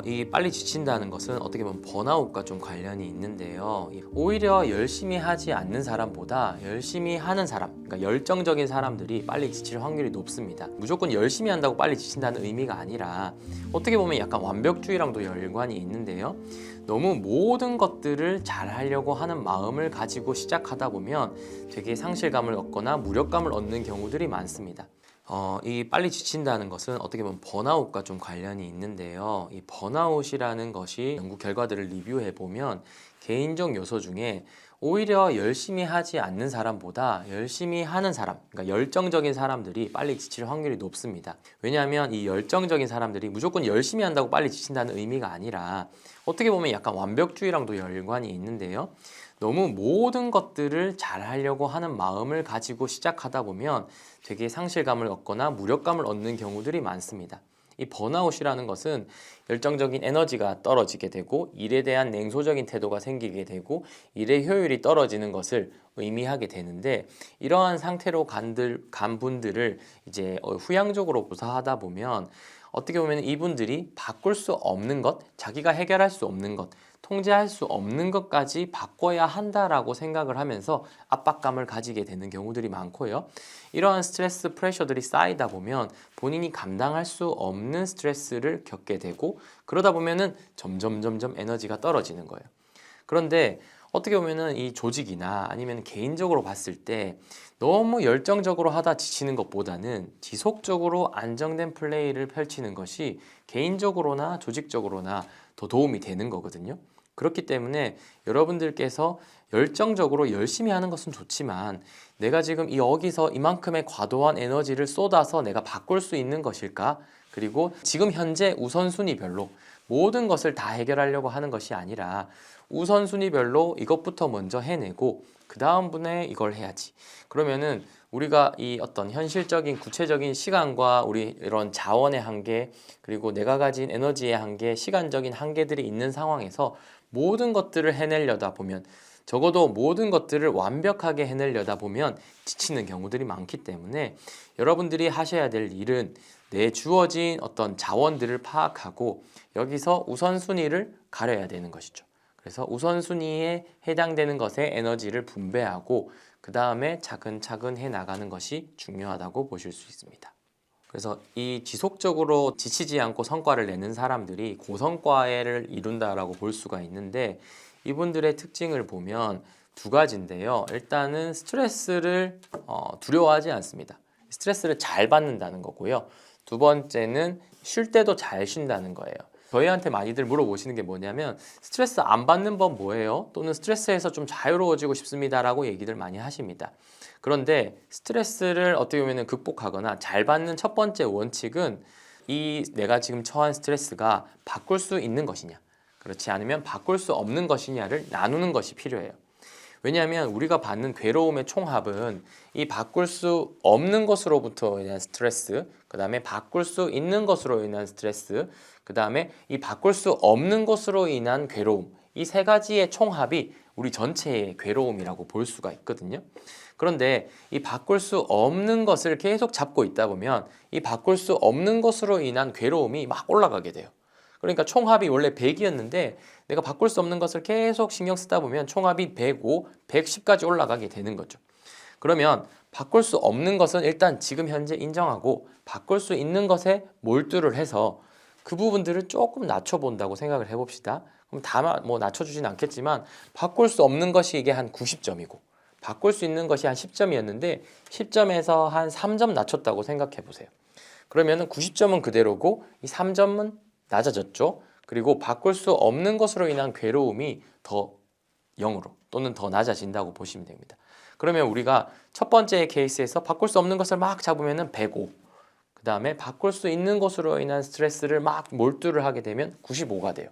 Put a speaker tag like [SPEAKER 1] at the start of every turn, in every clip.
[SPEAKER 1] 이 빨리 지친다는 것은 어떻게 보면 번아웃과 좀 관련이 있는데요. 오히려 열심히 하지 않는 사람보다 열심히 하는 사람, 그러니까 열정적인 사람들이 빨리 지칠 확률이 높습니다. 무조건 열심히 한다고 빨리 지친다는 의미가 아니라 어떻게 보면 약간 완벽주의랑도 연관이 있는데요. 너무 모든 것들을 잘 하려고 하는 마음을 가지고 시작하다 보면 되게 상실감을 얻거나 무력감을 얻는 경우들이 많습니다. 이 빨리 지친다는 것은 어떻게 보면 번아웃과 좀 관련이 있는데요. 이 번아웃이라는 것이 연구 결과들을 리뷰해 보면 개인적 요소 중에 오히려 열심히 하지 않는 사람보다 열심히 하는 사람, 그러니까 열정적인 사람들이 빨리 지칠 확률이 높습니다. 왜냐하면 이 열정적인 사람들이 무조건 열심히 한다고 빨리 지친다는 의미가 아니라 어떻게 보면 약간 완벽주의랑도 연관이 있는데요. 너무 모든 것들을 잘 하려고 하는 마음을 가지고 시작하다 보면 되게 상실감을 얻거나 무력감을 얻는 경우들이 많습니다. 이 번아웃이라는 것은 열정적인 에너지가 떨어지게 되고 일에 대한 냉소적인 태도가 생기게 되고 일의 효율이 떨어지는 것을 의미하게 되는데, 이러한 상태로 간 분들을 이제 후양적으로 묘사하다 보면 어떻게 보면 이분들이 바꿀 수 없는 것, 자기가 해결할 수 없는 것, 통제할 수 없는 것까지 바꿔야 한다라고 생각을 하면서 압박감을 가지게 되는 경우들이 많고요. 이러한 스트레스 프레셔들이 쌓이다 보면 본인이 감당할 수 없는 스트레스를 겪게 되고, 그러다 보면은 점점 에너지가 떨어지는 거예요. 그런데 어떻게 보면은 이 조직이나 아니면 개인적으로 봤을 때 너무 열정적으로 하다 지치는 것보다는 지속적으로 안정된 플레이를 펼치는 것이 개인적으로나 조직적으로나 더 도움이 되는 거거든요. 그렇기 때문에 여러분들께서 열정적으로 열심히 하는 것은 좋지만, 내가 지금 여기서 이만큼의 과도한 에너지를 쏟아서 내가 바꿀 수 있는 것일까? 그리고 지금 현재 우선순위별로 모든 것을 다 해결하려고 하는 것이 아니라 우선순위별로 이것부터 먼저 해내고 그 다음분에 이걸 해야지. 그러면은 우리가 이 어떤 현실적인 구체적인 시간과 우리 이런 자원의 한계, 그리고 내가 가진 에너지의 한계, 시간적인 한계들이 있는 상황에서 모든 것들을 해내려다 보면, 적어도 모든 것들을 완벽하게 해내려다 보면 지치는 경우들이 많기 때문에 여러분들이 하셔야 될 일은 내 주어진 어떤 자원들을 파악하고 여기서 우선순위를 가려야 되는 것이죠. 그래서 우선순위에 해당되는 것에 에너지를 분배하고 그 다음에 차근차근 해나가는 것이 중요하다고 보실 수 있습니다. 그래서 이 지속적으로 지치지 않고 성과를 내는 사람들이 고성과를 이룬다라고 볼 수가 있는데, 이분들의 특징을 보면 두 가지인데요. 일단은 스트레스를 두려워하지 않습니다. 스트레스를 잘 받는다는 거고요. 두 번째는 쉴 때도 잘 쉰다는 거예요. 저희한테 많이들 물어보시는 게 뭐냐면 스트레스 안 받는 법 뭐예요? 또는 스트레스에서 좀 자유로워지고 싶습니다 라고 얘기들 많이 하십니다. 그런데 스트레스를 어떻게 보면 극복하거나 잘 받는 첫 번째 원칙은 이 내가 지금 처한 스트레스가 바꿀 수 있는 것이냐, 그렇지 않으면 바꿀 수 없는 것이냐를 나누는 것이 필요해요. 왜냐하면 우리가 받는 괴로움의 총합은 이 바꿀 수 없는 것으로부터 인한 스트레스, 그 다음에 바꿀 수 있는 것으로 인한 스트레스, 그 다음에 이 바꿀 수 없는 것으로 인한 괴로움, 이 세 가지의 총합이 우리 전체의 괴로움이라고 볼 수가 있거든요. 그런데 이 바꿀 수 없는 것을 계속 잡고 있다 보면 이 바꿀 수 없는 것으로 인한 괴로움이 막 올라가게 돼요. 그러니까 총합이 원래 100이었는데 내가 바꿀 수 없는 것을 계속 신경 쓰다 보면 총합이 105, 110까지 올라가게 되는 거죠. 그러면 바꿀 수 없는 것은 일단 지금 현재 인정하고 바꿀 수 있는 것에 몰두를 해서 그 부분들을 조금 낮춰본다고 생각을 해봅시다. 그럼 다 낮춰주진 않겠지만 바꿀 수 없는 것이 이게 한 90점이고 바꿀 수 있는 것이 한 10점이었는데 10점에서 한 3점 낮췄다고 생각해 보세요. 그러면 90점은 그대로고 이 3점은 낮아졌죠. 그리고 바꿀 수 없는 것으로 인한 괴로움이 더 0으로 또는 더 낮아진다고 보시면 됩니다. 그러면 우리가 첫 번째 케이스에서 바꿀 수 없는 것을 막 잡으면 105, 그 다음에 바꿀 수 있는 것으로 인한 스트레스를 막 몰두를 하게 되면 95가 돼요.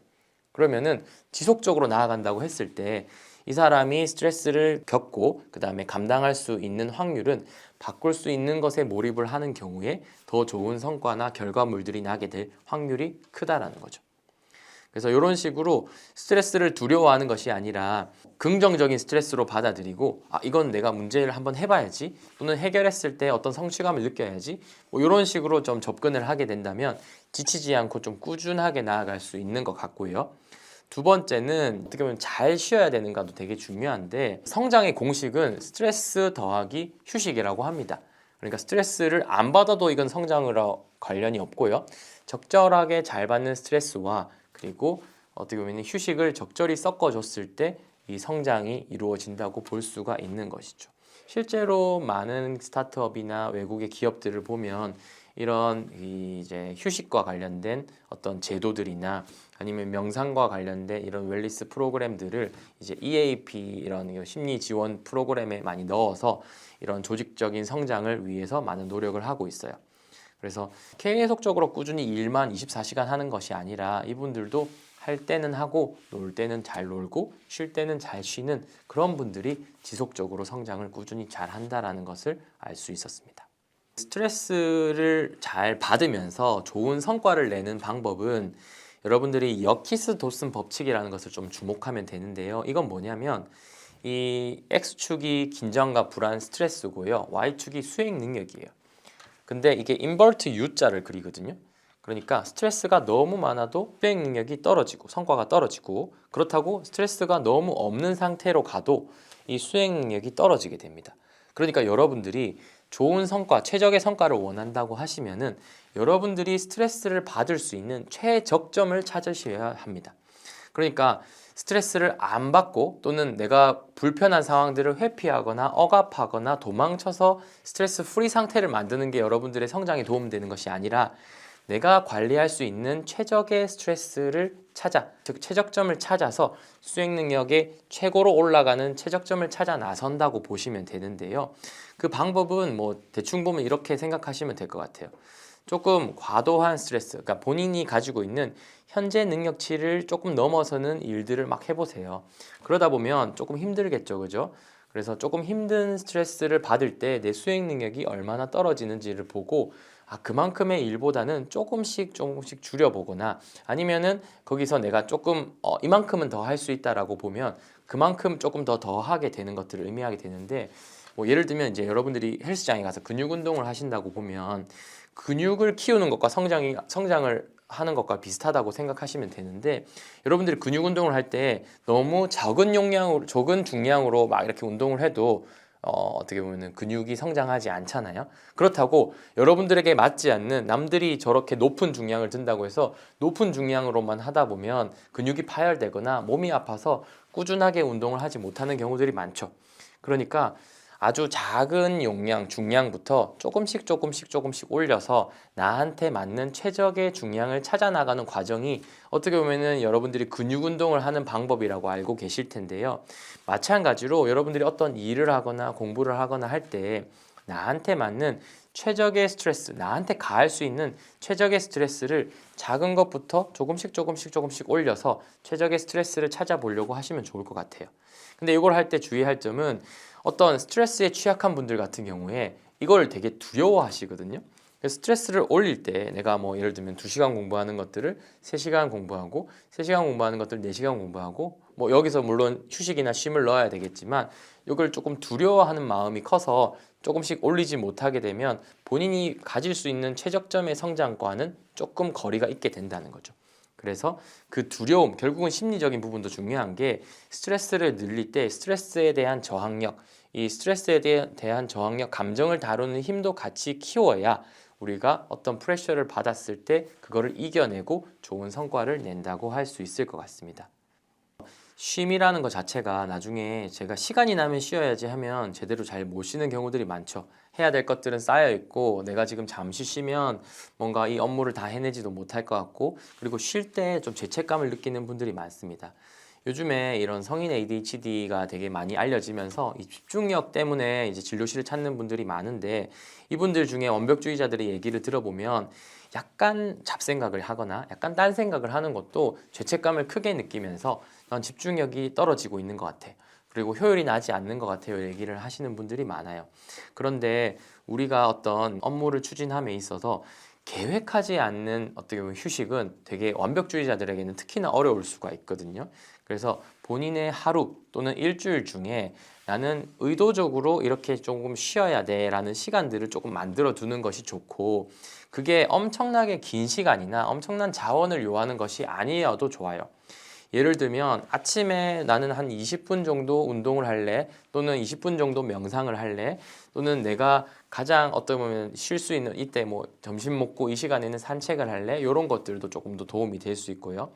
[SPEAKER 1] 그러면은 지속적으로 나아간다고 했을 때 이 사람이 스트레스를 겪고 그 다음에 감당할 수 있는 확률은 바꿀 수 있는 것에 몰입을 하는 경우에 더 좋은 성과나 결과물들이 나게 될 확률이 크다라는 거죠. 그래서 이런 식으로 스트레스를 두려워하는 것이 아니라 긍정적인 스트레스로 받아들이고 이건 내가 문제를 한번 해봐야지 또는 해결했을 때 어떤 성취감을 느껴야지 뭐 이런 식으로 좀 접근을 하게 된다면 지치지 않고 좀 꾸준하게 나아갈 수 있는 것 같고요. 두 번째는 어떻게 보면 잘 쉬어야 되는가도 되게 중요한데 성장의 공식은 스트레스 더하기 휴식이라고 합니다. 그러니까 스트레스를 안 받아도 이건 성장으로 관련이 없고요. 적절하게 잘 받는 스트레스와 그리고 어떻게 보면 휴식을 적절히 섞어줬을 때 이 성장이 이루어진다고 볼 수가 있는 것이죠. 실제로 많은 스타트업이나 외국의 기업들을 보면 이런 이제 휴식과 관련된 어떤 제도들이나 아니면 명상과 관련된 이런 웰니스 프로그램들을 이제 EAP 이런 심리 지원 프로그램에 많이 넣어서 이런 조직적인 성장을 위해서 많은 노력을 하고 있어요. 그래서 계속적으로 꾸준히 일만 24시간 하는 것이 아니라 이분들도 할 때는 하고 놀 때는 잘 놀고 쉴 때는 잘 쉬는 그런 분들이 지속적으로 성장을 꾸준히 잘 한다라는 것을 알 수 있었습니다. 스트레스를 잘 받으면서 좋은 성과를 내는 방법은 여러분들이 여키스 도슨 법칙이라는 것을 좀 주목하면 되는데요. 이건 뭐냐면 이 X축이 긴장과 불안 스트레스고요. Y축이 수행 능력이에요. 근데 이게 인버트 U자를 그리거든요. 그러니까 스트레스가 너무 많아도 수행 능력이 떨어지고 성과가 떨어지고 그렇다고 스트레스가 너무 없는 상태로 가도 이 수행 능력이 떨어지게 됩니다. 그러니까 여러분들이 좋은 성과, 최적의 성과를 원한다고 하시면은 여러분들이 스트레스를 받을 수 있는 최적점을 찾으셔야 합니다. 그러니까 스트레스를 안 받고 또는 내가 불편한 상황들을 회피하거나 억압하거나 도망쳐서 스트레스 프리 상태를 만드는 게 여러분들의 성장에 도움되는 것이 아니라 내가 관리할 수 있는 최적의 스트레스를 찾아, 즉 최적점을 찾아서 수행 능력의 최고로 올라가는 최적점을 찾아 나선다고 보시면 되는데요. 그 방법은 뭐 대충 보면 이렇게 생각하시면 될 것 같아요. 조금 과도한 스트레스, 그러니까 본인이 가지고 있는 현재 능력치를 조금 넘어서는 일들을 막 해보세요. 그러다 보면 조금 힘들겠죠, 그죠? 그래서 조금 힘든 스트레스를 받을 때 내 수행 능력이 얼마나 떨어지는지를 보고 그만큼의 일보다는 조금씩 줄여보거나 아니면은 거기서 내가 조금 이만큼은 더 할 수 있다라고 보면 그만큼 조금 더 하게 되는 것들을 의미하게 되는데 뭐 예를 들면 이제 여러분들이 헬스장에 가서 근육 운동을 하신다고 보면 근육을 키우는 것과 성장을 하는 것과 비슷하다고 생각하시면 되는데 여러분들이 근육 운동을 할 때 너무 적은 중량으로 막 이렇게 운동을 해도 어떻게 보면 근육이 성장하지 않잖아요. 그렇다고 여러분들에게 맞지 않는 남들이 저렇게 높은 중량을 든다고 해서 높은 중량으로만 하다 보면 근육이 파열되거나 몸이 아파서 꾸준하게 운동을 하지 못하는 경우들이 많죠. 그러니까 아주 작은 용량, 중량부터 조금씩 올려서 나한테 맞는 최적의 중량을 찾아 나가는 과정이 어떻게 보면은 여러분들이 근육 운동을 하는 방법이라고 알고 계실 텐데요. 마찬가지로 여러분들이 어떤 일을 하거나 공부를 하거나 할 때 나한테 맞는 최적의 스트레스, 나한테 가할 수 있는 최적의 스트레스를 작은 것부터 조금씩 올려서 최적의 스트레스를 찾아보려고 하시면 좋을 것 같아요. 근데 이걸 할 때 주의할 점은 어떤 스트레스에 취약한 분들 같은 경우에 이걸 되게 두려워하시거든요. 그래서 스트레스를 올릴 때 내가 뭐 예를 들면 2시간 공부하는 것들을 3시간 공부하고 3시간 공부하는 것들을 4시간 공부하고 뭐 여기서 물론 휴식이나 쉼을 넣어야 되겠지만 이걸 조금 두려워하는 마음이 커서 조금씩 올리지 못하게 되면 본인이 가질 수 있는 최적점의 성장과는 조금 거리가 있게 된다는 거죠. 그래서 그 두려움, 결국은 심리적인 부분도 중요한 게 스트레스를 늘릴 때 스트레스에 대한 저항력, 이 스트레스에 대한 저항력, 감정을 다루는 힘도 같이 키워야 우리가 어떤 프레셔를 받았을 때 그거를 이겨내고 좋은 성과를 낸다고 할 수 있을 것 같습니다. 쉼이라는 것 자체가 나중에 제가 시간이 나면 쉬어야지 하면 제대로 잘 못 쉬는 경우들이 많죠. 해야 될 것들은 쌓여 있고 내가 지금 잠시 쉬면 뭔가 이 업무를 다 해내지도 못할 것 같고 그리고 쉴 때 좀 죄책감을 느끼는 분들이 많습니다. 요즘에 이런 성인 ADHD가 되게 많이 알려지면서 이 집중력 때문에 이제 진료실을 찾는 분들이 많은데 이분들 중에 완벽주의자들의 얘기를 들어보면 약간 잡생각을 하거나 약간 딴 생각을 하는 것도 죄책감을 크게 느끼면서 난 집중력이 떨어지고 있는 것 같아. 그리고 효율이 나지 않는 것 같아요. 얘기를 하시는 분들이 많아요. 그런데 우리가 어떤 업무를 추진함에 있어서 계획하지 않는 어떻게 보면 휴식은 되게 완벽주의자들에게는 특히나 어려울 수가 있거든요. 그래서 본인의 하루 또는 일주일 중에 나는 의도적으로 이렇게 조금 쉬어야 돼라는 시간들을 조금 만들어 두는 것이 좋고, 그게 엄청나게 긴 시간이나 엄청난 자원을 요하는 것이 아니어도 좋아요. 예를 들면 아침에 나는 한 20분 정도 운동을 할래, 또는 20분 정도 명상을 할래, 또는 내가 가장 어떻게 보면 쉴 수 있는 이때 뭐 점심 먹고 이 시간에는 산책을 할래, 이런 것들도 조금 더 도움이 될 수 있고요.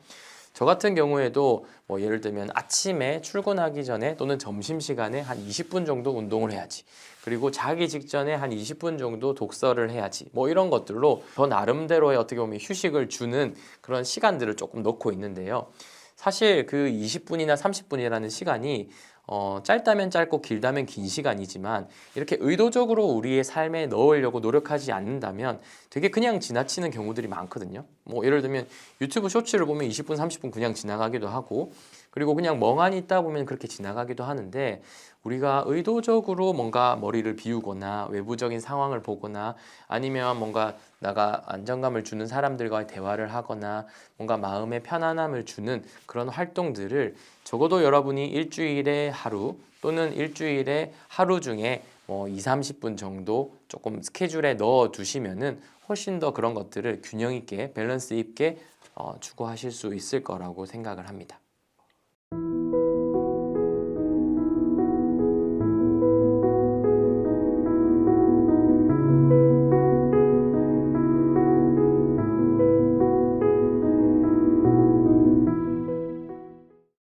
[SPEAKER 1] 저 같은 경우에도 뭐 예를 들면 아침에 출근하기 전에 또는 점심시간에 한 20분 정도 운동을 해야지, 그리고 자기 직전에 한 20분 정도 독서를 해야지, 뭐 이런 것들로 저 나름대로의 어떻게 보면 휴식을 주는 그런 시간들을 조금 넣고 있는데요. 사실 그 20분이나 30분이라는 시간이 짧다면 짧고 길다면 긴 시간이지만, 이렇게 의도적으로 우리의 삶에 넣으려고 노력하지 않는다면 되게 그냥 지나치는 경우들이 많거든요. 뭐 예를 들면 유튜브 쇼츠를 보면 20분, 30분 그냥 지나가기도 하고, 그리고 그냥 멍하니 있다 보면 그렇게 지나가기도 하는데, 우리가 의도적으로 뭔가 머리를 비우거나 외부적인 상황을 보거나, 아니면 뭔가 나가 안정감을 주는 사람들과의 대화를 하거나 뭔가 마음의 편안함을 주는 그런 활동들을 적어도 여러분이 일주일에 하루 또는 일주일에 하루 중에 뭐 2, 30분 정도 조금 스케줄에 넣어 두시면은 훨씬 더 그런 것들을 균형 있게 밸런스 있게 추구하실 수 있을 거라고 생각을 합니다.